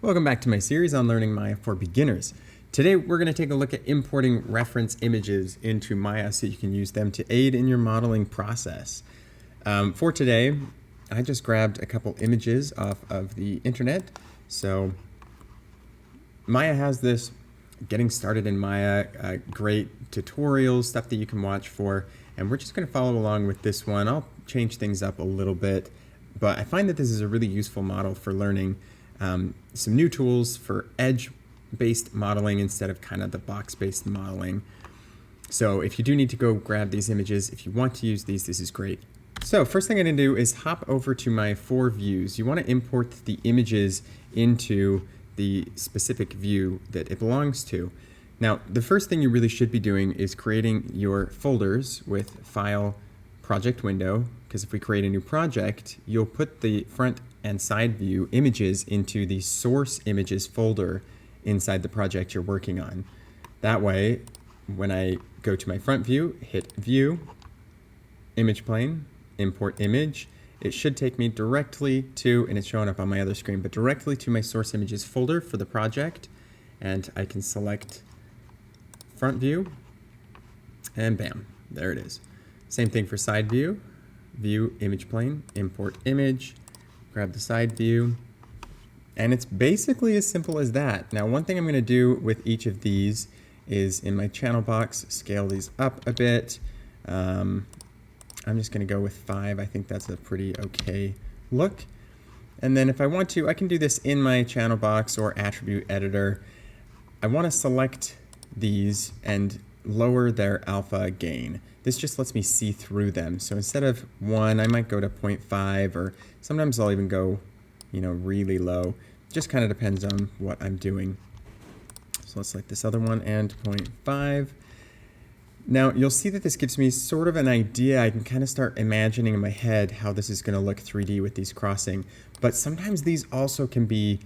Welcome back to my series on learning Maya for beginners. Today we're going to take a look at importing reference images into Maya so you can use them to aid in your modeling process. For today, I just grabbed a couple images off of the internet. So Maya has this getting started in Maya, great tutorials, stuff that you can watch for, and we're just going to follow along with this one. I'll change things up a little bit, but I find that this is a really useful model for learning some new tools for edge-based modeling instead of kind of the box-based modeling. So if you do need to go grab these images, if you want to use these, this is great. So first thing I'm going to do is hop over to my 4 views. You want to import the images into the specific view that it belongs to. Now, the first thing you really should be doing is creating your folders with File, Project Window, because if we create a new project, you'll put the front and side view images into the source images folder inside the project you're working on. That way, when I go to my front view, hit View, Image Plane, Import Image, it should take me directly to, and it's showing up on my other screen, but directly to my source images folder for the project. And I can select front view, and bam, there it is. Same thing for side view, View, Image Plane, Import Image, grab the side view, and it's basically as simple as that. Now, one thing I'm going to do with each of these is in my channel box, scale these up a bit. I'm just going to go with 5. I think that's a pretty okay look. And then if I want to, I can do this in my channel box or attribute editor. I want to select these and lower their alpha gain. This just lets me see through them. So instead of 1, I might go to 0.5, or sometimes I'll even go, really low. Just kind of depends on what I'm doing. So let's select this other one and 0.5. Now you'll see that this gives me sort of an idea. I can kind of start imagining in my head how this is going to look 3D with these crossing. But sometimes these also can be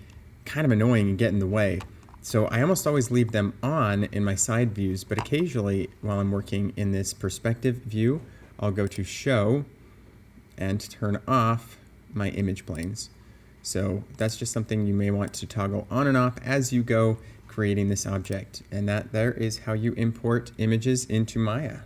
kind of annoying and get in the way. So I almost always leave them on in my side views, but occasionally while I'm working in this perspective view, I'll go to Show and turn off my image planes. So that's just something you may want to toggle on and off as you go creating this object. And there is how you import images into Maya.